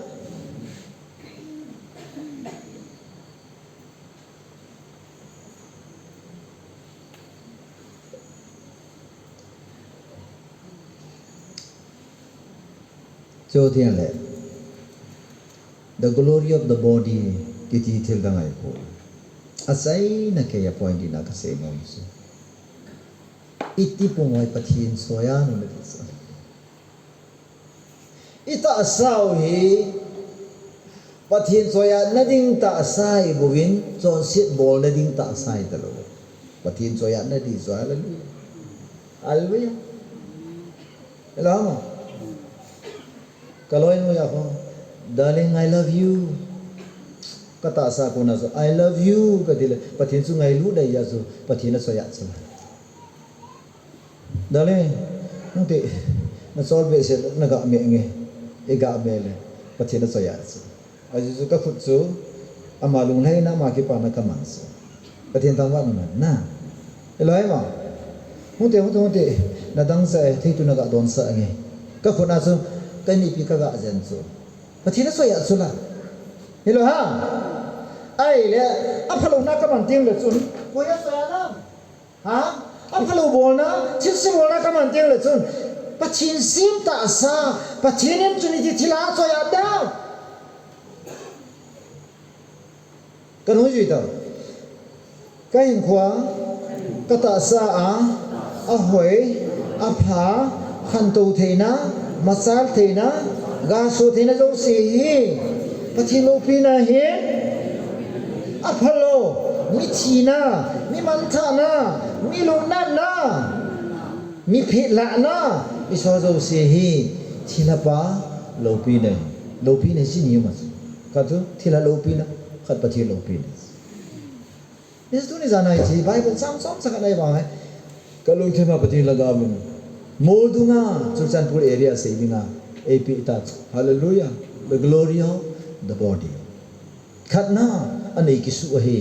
So the glory of the body kiti til dangai ko asai na kaya point na kasi mo iso iti pungay pathin soya no natisa ita asaw hi pathin soya nading ta asai buwin so sit ball nading ta asai talo pathin soya na di so hallelujah hallelujah hello Kaloy mo ako, darling, I love you. Kata sa ko na so, I love you. Kadila, patin su ngay lu day yaso, patin na soyat sa. Darling, nti na solve siya nag-ame nge, iga-ame le, patin na soyat sa. Aji su ka futsu, amalung lay na makipana kamanso. Patin tama naman na. Eloy mo, hunte na dang sa thei tu na ga don sa nge ka khona chu kai ni pi ka ga jen chu pathina so ya chula hello ha ai le a phalo na ka man ting le chun ko ya so ya na ha a phalo bol na chin sim bol na ka man ting le chun pathin sim ta sa pathinen chuni ji thila so ya da kan hu ji ta kai khwa ka ta sa a hoi a pha khan to theina masal theina ga so theina jo si hi pathilo pina hi a phalo mi thina mi mantha na mi lo na na mi phi la na mi so jo si hi thila pa lo pi ne si ni ma ka tu thila lo pi na khat pathi lo pi ne is tu ni jana ji bible sam sa ka nai ba hai kalung thema pathi laga min modunga churchanpur area se dinga ap ita hallelujah the glory of the body khatna anei ki su he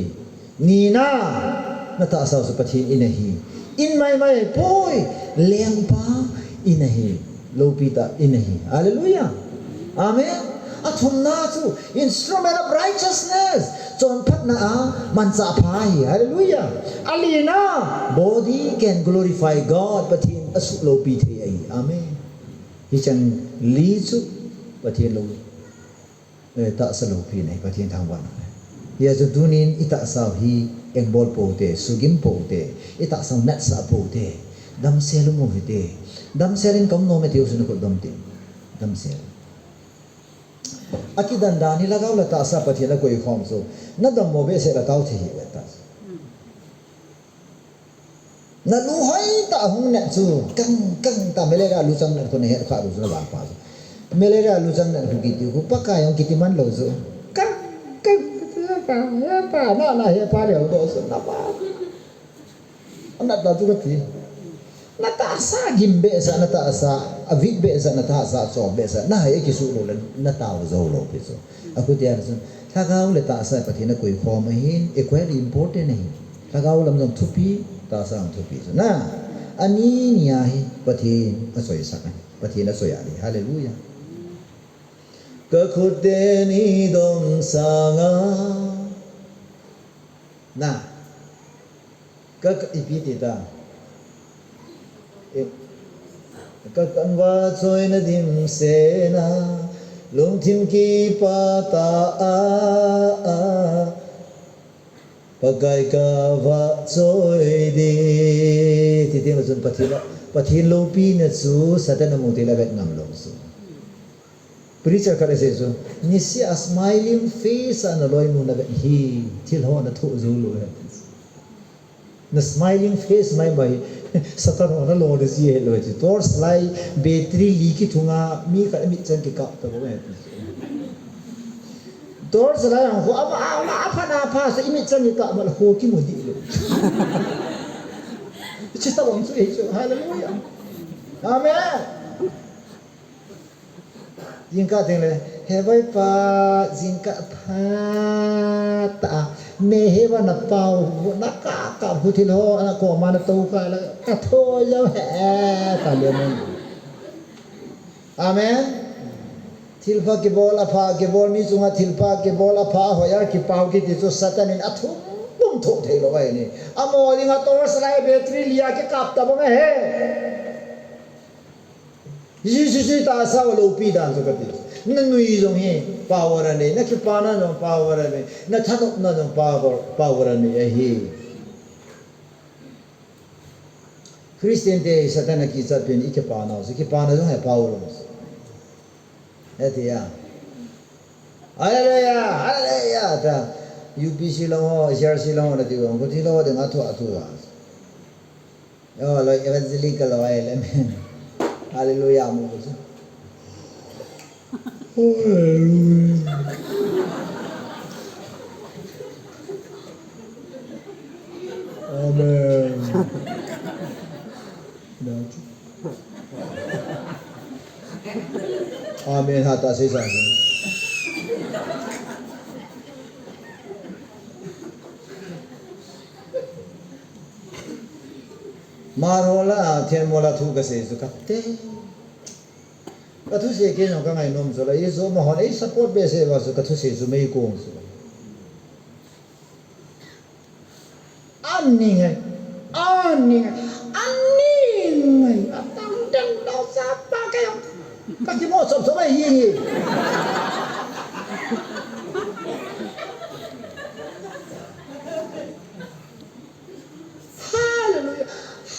ni na na ta sa su pathi inahi in mai poi leng pa inahi lopita inahi hallelujah amen athumna chu instrument of righteousness chon phatna man cha phai hallelujah alina body can glorify god but in asu lopi the ai amen hi chan li chu pathin lo ta sa lopi nei pathin thang ban ya chu tunin ita sa hi ekbol po te sugim po te ita sa nat sa po te dam sel mo te dam selin kam no me te usun ko dam te dam sel aki danda ni lagaw la ta sa pathina ko I khom so na dam mo be se la taw thi be ta na lu hai ta hung na chu kang ta mele ga lu chang na ko ne kha ru na ba pa mele ga lu chang na ku ki ti ku pa ka yong ki ti man lo so kang pa na he pa le do so na pa ana ta tu ka ti na ta sa gimbe sa na ta sa avit be sa na ta sa so be sa na he ki su lo na ta zo lo pe so aku ti ar so thagaw le ta sa pathina koi khom hin equally important nei thagaw lam jong thupi ta sa thupi so na ani nia hi pathin asoi sa pathina so ya ni hallelujah ka khote ni dom sanga na ka ipiti ta ka kanwa choi na dim se na lung thim ki pa ta pagai ka va choi di ti ti ma chun pathin lo pi na chu satan mo ti la bet ngam lo su preacher ka se so ni si a smiling face an loi mu na bet hi thil ho na thu zu lo na smiling face mai bai satan ona lo de ji he lo ji torch light battery li ki thunga mi ka mi chan ki ka ta bo he torch light ho aba apha sa imi chan ni ka ma ho ki mo di lo chi ta bom su he hallelujah amen jinka teng le he bai pa jinka pha ta me he wa na pau na ka hu thil ho na ko ma na to ka la ka tho lo he ta le mon amen thilpa ke bol apha ke bol mi chunga thilpa ke bol apha hoya ki pau ki ti chu satan in athu bum tho thei lo ai ni amo linga tor slai battery lia ke kap ta bang he ji ta sa lo pi dan so ka ti na nui jong he power ane na ki pa na no power ane na thanop na no power ane hi Christian day satan ki sa pin ike pa na so ki pa na jong he power etia hallelujah ta UPC lo HRC lo na ti ko ti lo de nga thu atu yo lo evangelical lo ai le hallelujah mo so amen amen hata se sa marola thiên mola thu cái gì rồi cái thu gì cái nó cái ngày nôm rồi là ý số mà họ ấy support bê sẽ vào rồi cái thu gì rồi mấy cuồng rồi anh này tăng tăng đau sa ba cái ông các cái mỏ sập sập ấy gì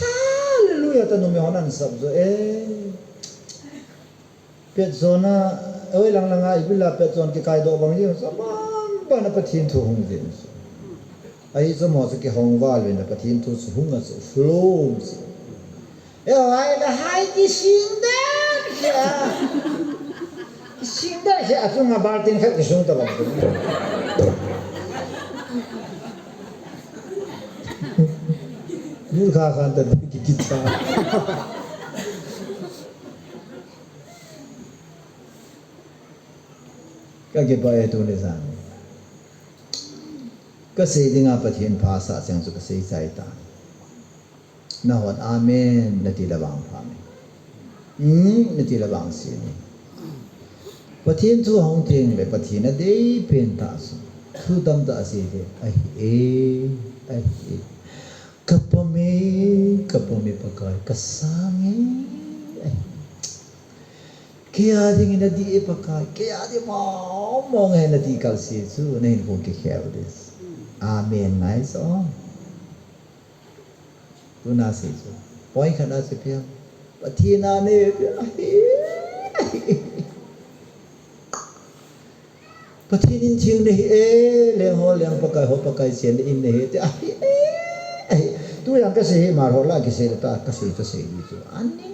Hallelujah ta nôm họ năn sập rồi pet zona oi lang lang ai bila pet zone cái do bang gì sao mà nó phát triển thu hung gì ai zo mo cái hong va le na phát triển thu hung à flow ai là hai cái sinh đấy chứ à chúng ta bảo tin khác cái chúng ta làm nur kha khan ta cái kita cái bài tu này sao cái gì đi ngã phát triển phá sa sang cho cái gì sai ta na hot amen na ti labang phame na ti labang si ni phát triển thu hong thiên về phát triển na dei pen ta su thu dam ta si de ai kapame pakai kasange kaya ding na di pakai kaya di mong hai na di kal si su nei ko ke khel des amen nai so tu na si su point khana se pia pathina ne pathinin ching ne le ho leng pakai chen in ne te tu yang ka se ma ho la ki se ta ka se to se ni tu ani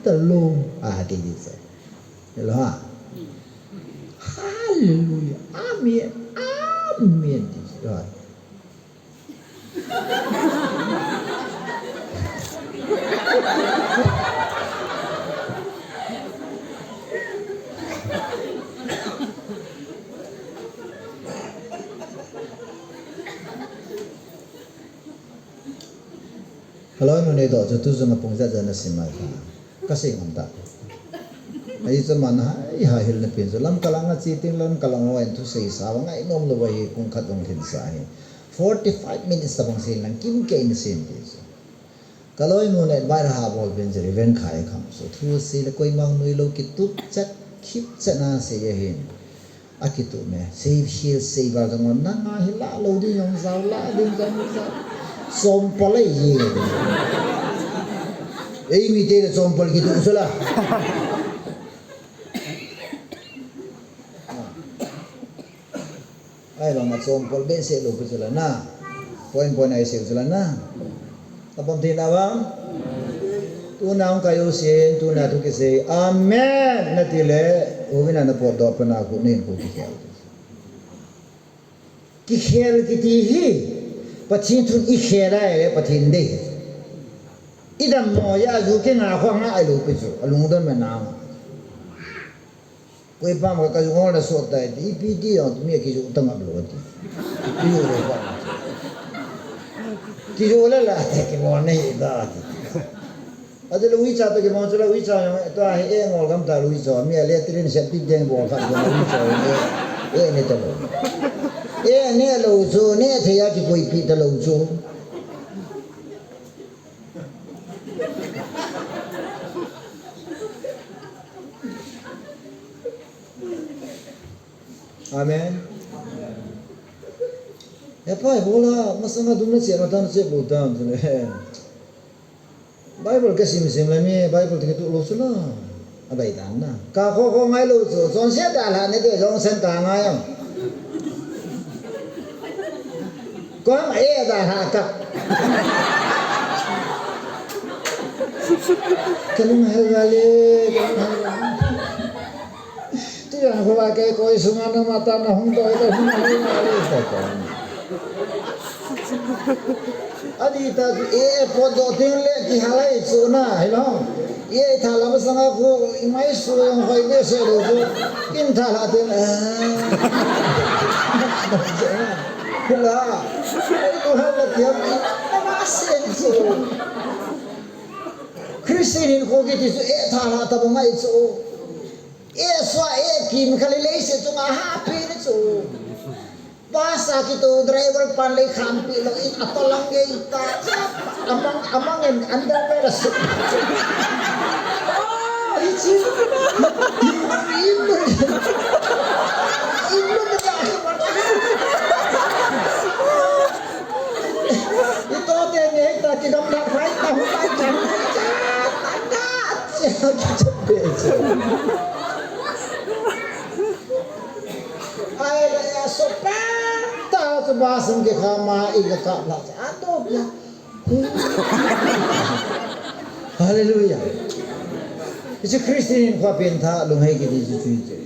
talo di se lo ha hallelujah amen rồi kalau ini nih doa itu cuma pengzat dan semai kasih mantap. Ayo zaman hai hil nepin lam kalangan citing lam kalangan wan tu sei sawang ai nom lo wai kung khat dong thin sa hi 45 minutes tabang sin lang kim ke in sin ti so kalau ini nih bai ha bol ben jeri ven khai kham so thu si le koi mang nui lo ki tu chat khip chana se ye hin akitu me save heal save ba dong na nga hi la lo di yong sao la ding jang sa som palai ye mi te som pal ki tu sala ai bang som pal be se lo ku sala na point ai se sala na tapom tin na bang tu na kayo sin tu na tu ki se amen na ti le ovina na po do pa na ku nin ku ki khel ki ti hi pathin thun I khela le pathin de idam mo ya ju ke nga khwa nga ai lo pi chu alung don me na koi pa ma ka ju ngol la so ta di pi di on mi ki ju tang ab lo ti pi ju lo pa ki ju la la ki mo nei da ti ade lo wi cha ta ki mo chu la wi cha yo ta he e ngol gam ta lo wi cha mi le trin se pi deng bo kha jo wi cha e ne ta lo ne lo chu ne the ya ki koi pi ta lo chu amen ya pai bola masanga dumna che ma tan che bu tan ne bible ke sim sim la mi bible ke tu lo su la abai dan na ka kho ngai lo su son se da la ne de jong sen ta nga yang ko ma e da ha ka kalung hale yang kau pakai koi sungai na mata na hong doi na hong hari hari itu. Adi ta podo tinggal di halai zona, hello. Ye thala masang aku imai suruh yang koi bese dulu. In thala ting hello. Itu hal tiap masih so Christian ko ki so thala ta ngai so swa kim khali le se so nga happy ni so basa kito driver pan le khampi lo atolang ge ita amang en underwear so ichi ito tenge ta ki dom na phai ta hu ta chan ai la so pa ta so basam ke khama ika ka la ato bia hallelujah ichi Christian kwa pen tha lung hai ki di chu chu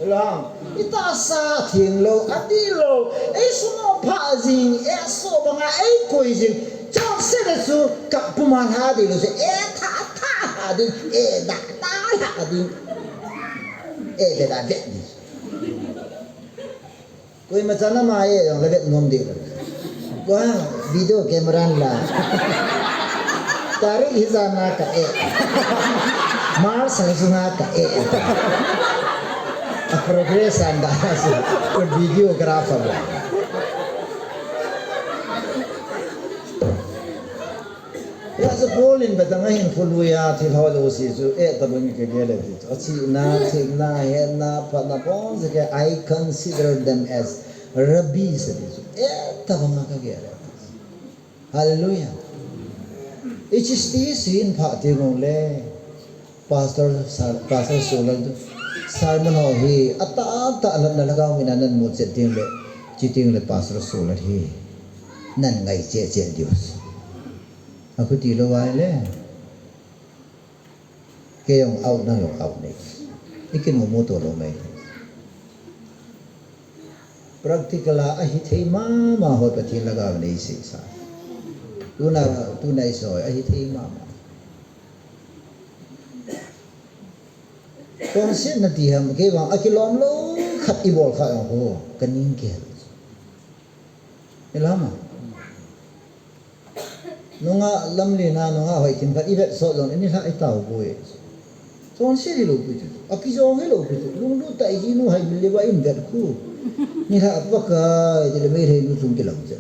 lang ita sa thing lo ati lo ai suno pha jing so banga ai koi jing chok se de su ka puman ha di lo se tha ha di da ta ha di de da de di koi ma chana ma ye yong le ngom di wa video camera la tarik izana ka mar sang sunga ka a progress anda so ko videographer la ya so polin batanga hin khuluya thil hawlo si so tabang ke gele ti achi na thing na he na pa na bon ke I consider them as rabbis so tabang ka gele hallelujah it is this in pha ti ngong le pastor solar sermon ho hi ata na lagaw minanan mo chiting le pastor solar hi nan ngai che Dios aku ti lo wai le ke yong out na yong out nei ikin mo moto lo mai practical a hi thei ma ho pa thi lagaw nei si sa tu nai so a hi thei ma con sẽ là gì hả cái bảo cái lom lố khát đi bỏ khai hồ cái nín kia cái lắm à nó ngã lâm liền na nó ngã hỏi tìm cái ít số rồi nên là ít tàu bùi con sẽ đi lục bùi cái dòng cái lục bùi luôn luôn tại gì nó hay mình lấy vậy mình khu nên là bắt cái thì mấy thầy nó dùng cái lòng vậy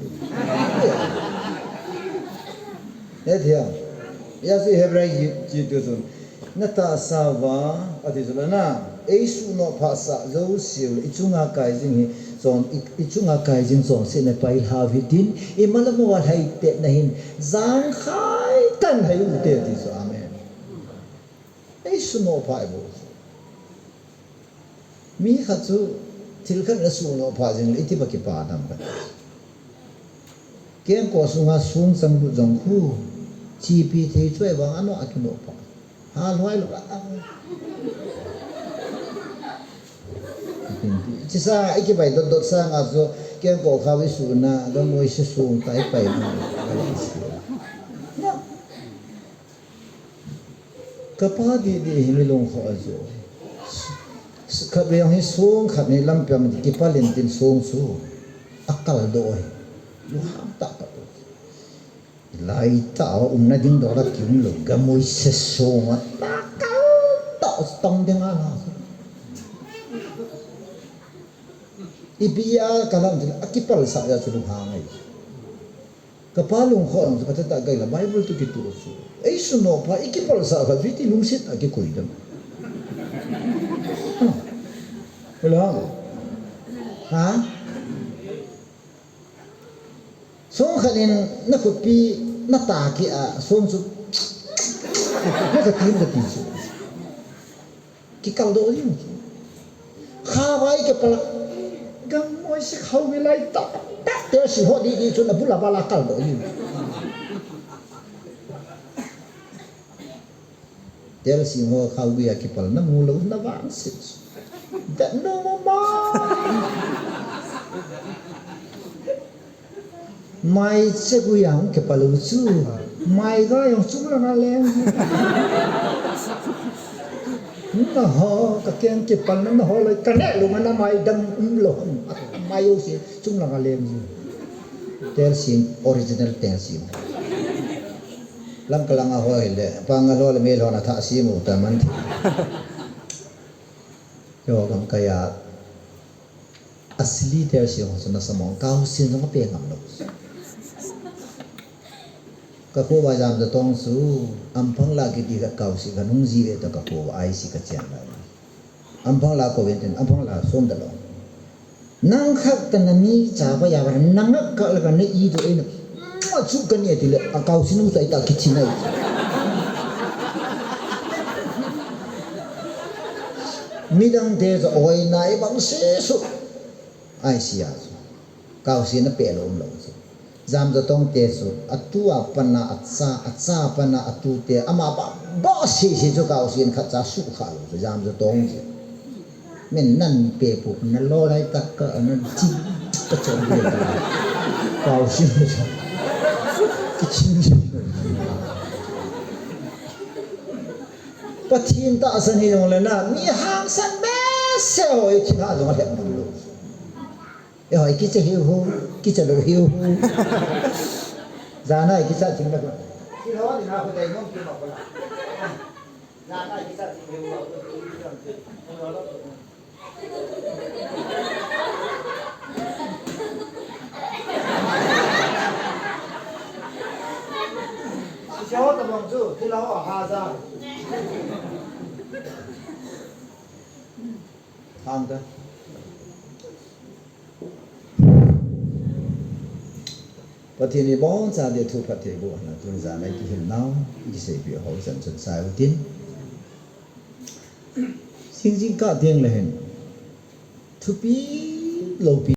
thế thì à giờ sẽ Hebrew chỉ tiêu chuẩn nata sawa ati zulana eisu no phasa zo sil ichunga kai jing zon ichunga kai jing zon se na pai ha vitin e malamo wa hai te na hin zang khai tan hai u te ti so amen eisu no phai bo mi khatsu tilkhan na su no pha jing iti ba ki pa nam ka ken ko sunga sung sang bu jong khu chi pi thei choi wang ano akino pa halwai lo chỉ sa cái bài đốt sang à rồi cái cổ khao với sùn na đó môi sẽ sùn tay phải mà cái pa đi hình lông khó rồi cái bây giờ sùn khát này làm việc cái pa lên tin sùn akal đôi lu ham tak lại tạo na dính đó là kiếm lượng cái môi sẽ sùn mà tạo tông tiếng Anh ibia kalam jin akipal sa ya chulu hangai kapalung kho ang sa ta gai la bible tu kitu su ei suno pa ikipal sa ka viti lungsit agi koidam wala ha so khanin na kupi na ta ki a som su na ka tim da ti su ki kal do yin kha vai ke pala gam moi se khau mi lai ta te si ho di chu na bula bala kal do yin te si ho khau bi ki pal na mu lo na van sit da no ma mai se gu yang ke palu chu mai ga yang chu la na leng nó ho cái keng cái pan nó ho lại cái này luôn nó mai đâm lo mai yêu gì chúng là cái gì tel sim original tel sim lăng cái lăng ahoy le pang lo le me lo na tha si mu ta man yo kam kaya asli ter si ho na samong kau sin na pe ngam lo ka ko ba jam da tong su ampang la ki di ka kau si ka nung ji ve ta ka ko ai si ka chen la ampang la ko ven ten ampang la som da lo nang khak ta na ni cha ba ya ba nang ka la ka ne i do ina ma chu ka ne ti le a kau si nu sai ta ki chin ai midang te zo oi na e bang se su ai si ya su kau si na pe lo lo su jam da tong te su atua pana atsa pana atu te ama ba si zo kau si kha cha su kha lo jam da tong ji men nan pe pu na lo lai ta ka na chi ta chong de kau si no ki chin ji pathin ta san hi dong le na mi hang san be se oi chi ha dong le lu e hoi ki che hiu hu ki che lo hiu hu za na ki sa ting la ko ki lo ni na ko dai ngom ki no ko la za na ki sa ting hiu lo ko ki lo lo cháu tập lòng chú thì nó ở hà ra không đó và thì này bón ra để thu phát thể bộ là tuần giả này thì hiện nào cái sự biểu hậu dẫn dẫn sai ưu tiên xin cả tiếng là hình thu phí lâu phí